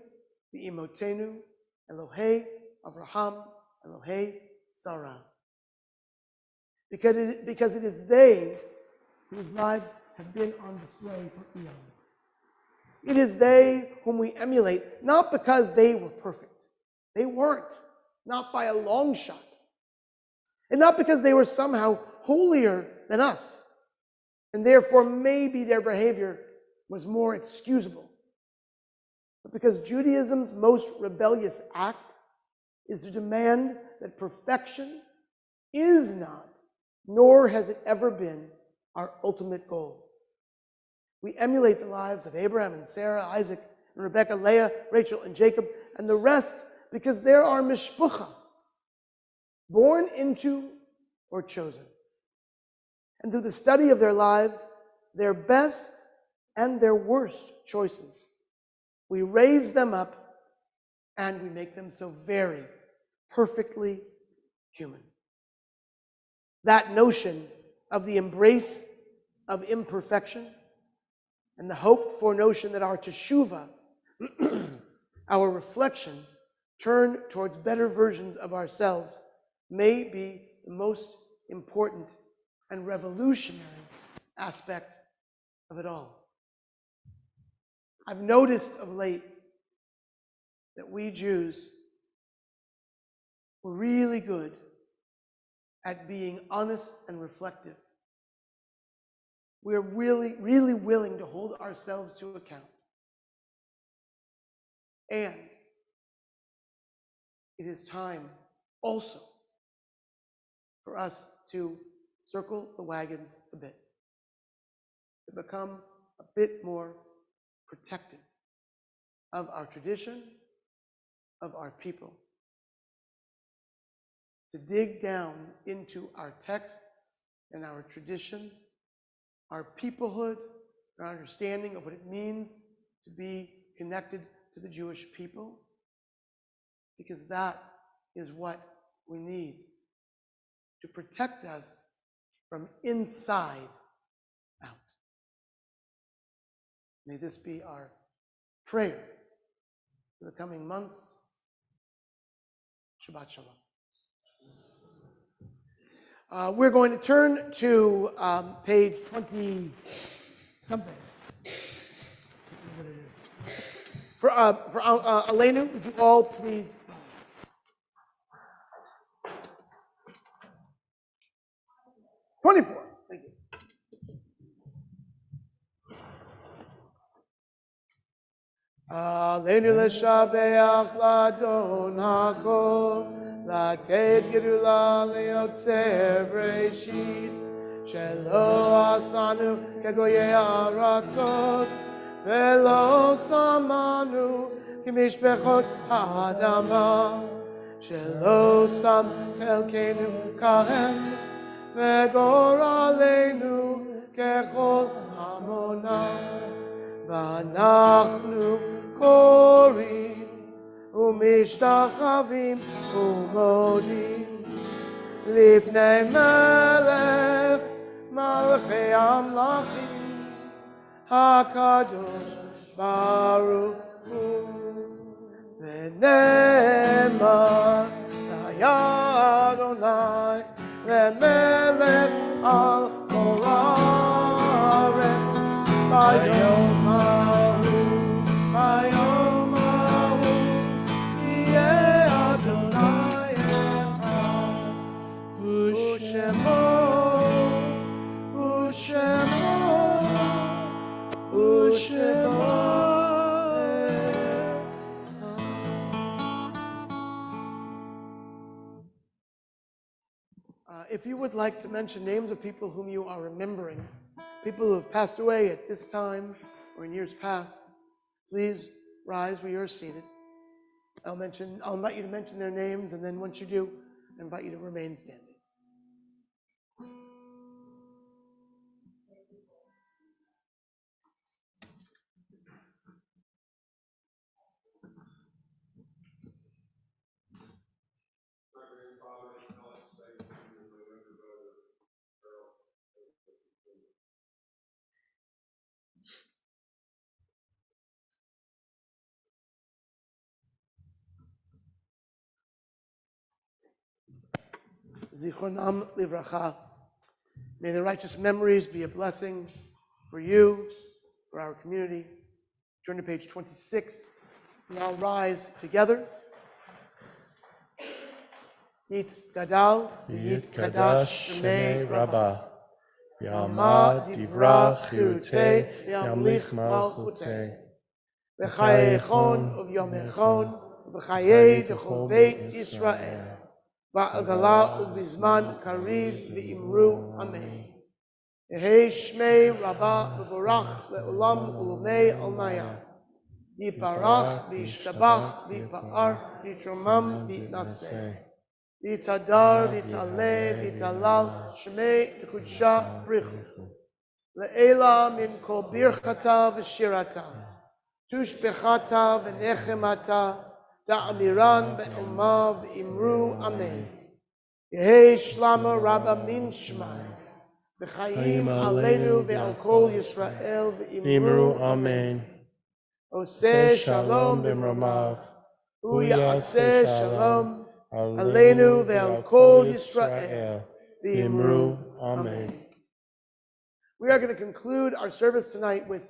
Ve'imotenu, Elohei Avraham, Elohei Sarah. Because it is they whose lives have been on display for eons. It is they whom we emulate, not because they were perfect. They weren't, not by a long shot. And not because they were somehow holier than us, and therefore maybe their behavior was more excusable. But because Judaism's most rebellious act is to demand that perfection is not, nor has it ever been, our ultimate goal. We emulate the lives of Abraham and Sarah, Isaac and Rebekah, Leah, Rachel and Jacob, and the rest because they're our mishpucha, born into or chosen. And through the study of their lives, their best and their worst choices, we raise them up and we make them so very perfectly human. That notion of the embrace of imperfection and the hoped-for notion that our teshuvah, our reflection, turn towards better versions of ourselves, may be the most important and revolutionary aspect of it all. I've noticed of late that we Jews were really good at being honest and reflective. We're really, really willing to hold ourselves to account. And it is time also for us to circle the wagons a bit, to become a bit more protective of our tradition, of our people, to dig down into our texts and our traditions, our peoplehood, our understanding of what it means to be connected to the Jewish people, because that is what we need to protect us from inside out. May this be our prayer for the coming months. Shabbat Shalom. We're going to turn to page 20-something. For Koleinu, would you all please? '24. Thank you. Aleinu l'shabeach l'adon hakol, לתת גדולה ליוצר בראשית, שלא עשנו כגויי הארצות, ולא שמנו כמשפחות האדמה, שלא שם חלקנו כהם, וגורלנו ככל המונם, ואנחנו קוראים ומשתחווים ומודים לפני מלך מלכי המלכים הקדוש ברוך הוא ונאמר היה אדוני למלך על כל הארץ ביום ההוא ביום ההוא יהיה אדוני אחד ושמו if you would like to mention names of people whom you are remembering, people who have passed away at this time or in years past, please rise where you're seated. I'll invite you to mention their names, and then once you do, I invite you to remain standing. Zichronam livracha. May the righteous memories be a blessing for you, for our community. Turn to page 26. Now rise together. Yit gadal, Yit kadash shemei rabbah. Yamad divrach chirutei, yamlich malchutei. V'chayechon uvyomechon, v'chayei dechol beit Yisrael. Va'agala ubizman kariv v'imru amen. Yehei shmei rabbah v'vorach le'olam ulumei almaya. Yiparach v'yishtabach v'yipa'ar v'yitromam v'yitnaseh. V'yitadar v'yitaleh v'yitalal shmei v'chudsha brichu. Le'ela min kol birchata v'shirata. Tushbechata v'nechemata. Da'amiran be'ilma v'imru amen. Yehei shlama rabba min shmai. V'chayim aleinu ve'al kol Yisrael v'imru amen. Oseh shalom b'mromav. Hu ya'aseh shalom. Aleinu ve'al kol Yisrael v'imru amen. We are going to conclude our service tonight with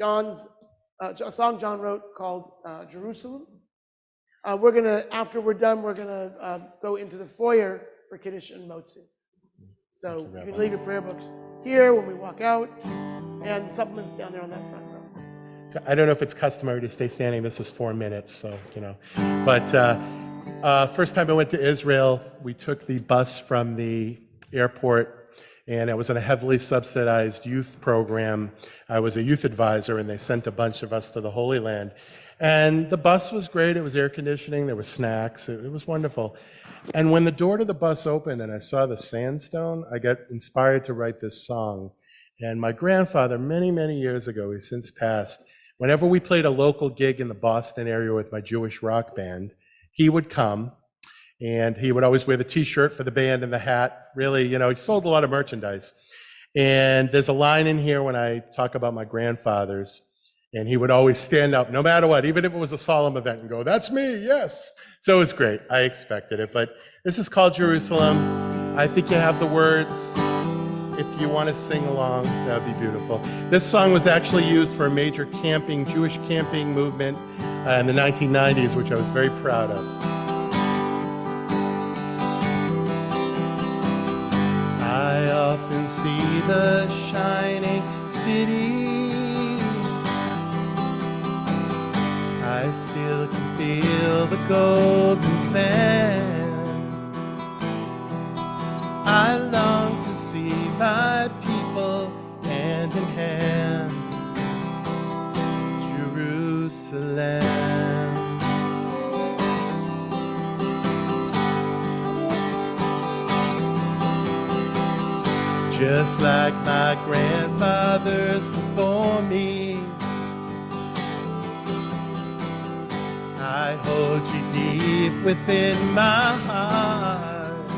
a song John wrote called Jerusalem. After we're done, we're gonna go into the foyer for Kiddush and Motzi. So you can leave your prayer books here when we walk out, and the supplements down there on that front row. So I don't know if it's customary to stay standing. This is 4 minutes, so you know. But first time I went to Israel, we took the bus from the airport, and it was in a heavily subsidized youth program. I was a youth advisor, and they sent a bunch of us to the Holy Land. And the bus was great. It was air conditioning. There were snacks. It was wonderful. And when the door to the bus opened and I saw the sandstone, I got inspired to write this song. And my grandfather, many, many years ago, he's since passed, whenever we played a local gig in the Boston area with my Jewish rock band, he would come and he would always wear the t-shirt for the band and the hat. Really, you know, he sold a lot of merchandise. And there's a line in here when I talk about my grandfathers. And he would always stand up, no matter what, even if it was a solemn event, and go, "That's me, yes." So it was great. I expected it. But this is called Jerusalem. I think you have the words. If you want to sing along, that would be beautiful. This song was actually used for a major Jewish camping movement in the 1990s, which I was very proud of. I often see the shining city. I still can feel the golden sand. I long to see my people hand in hand. Jerusalem. Just like my grandfathers before me, I hold you deep within my heart,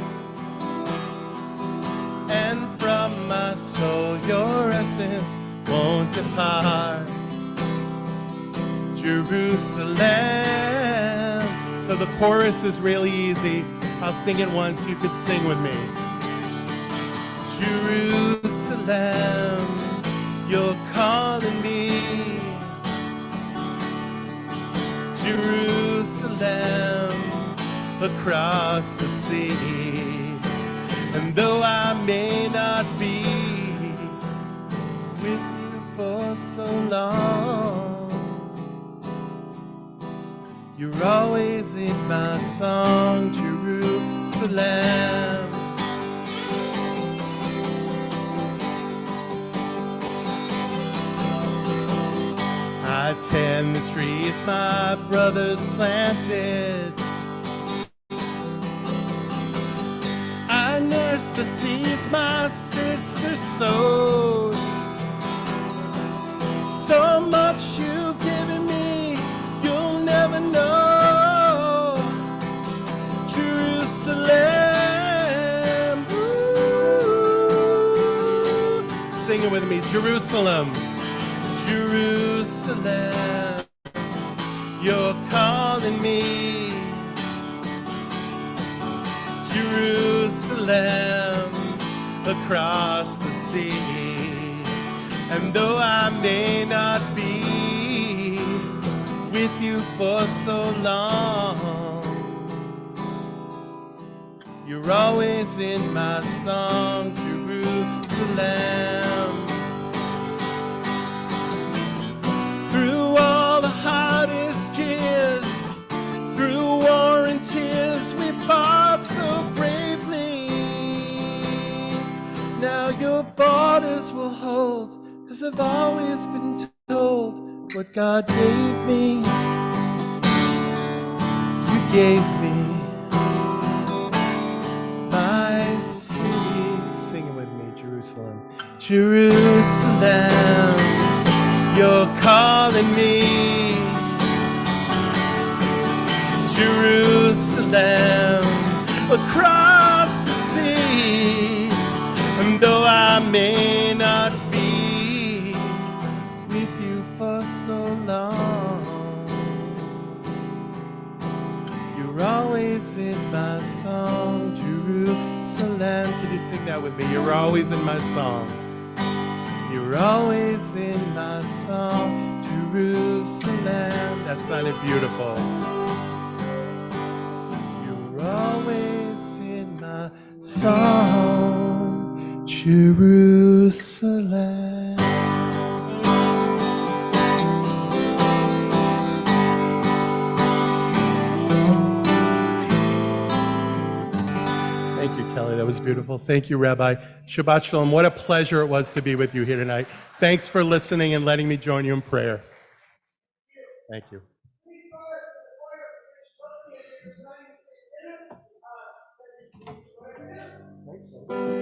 and from my soul your essence won't depart. Jerusalem. So the chorus is really easy. I'll sing it once, you could sing with me. Jerusalem, you're calling me. Jerusalem, across the sea. And though I may not be with you for so long, you're always in my song, Jerusalem. I tend the trees my brothers planted. I nurse the seeds my sisters sowed. So much you've given me, you'll never know. Jerusalem. Ooh. Sing it with me, Jerusalem. Jerusalem, you're calling me. Jerusalem, across the sea. And though I may not be with you for so long, you're always in my song, Jerusalem. Through all the hardest years, through war and tears, we fought so bravely. Now your borders will hold, 'cause I've always been told what God gave me, you gave me my city. Sing it with me, Jerusalem. Jerusalem, you're calling me. Jerusalem, across the sea. And though I may not be with you for so long, you're always in my song, Jerusalem. Can you sing that with me? You're always in my song. You're always in my song, Jerusalem. That sounded beautiful. You're always in my song, Jerusalem. Thank you, Kelly. That was beautiful. Thank you, Rabbi. Shabbat Shalom. What a pleasure it was to be with you here tonight. Thanks for listening and letting me join you in prayer. Thank you. Thanks.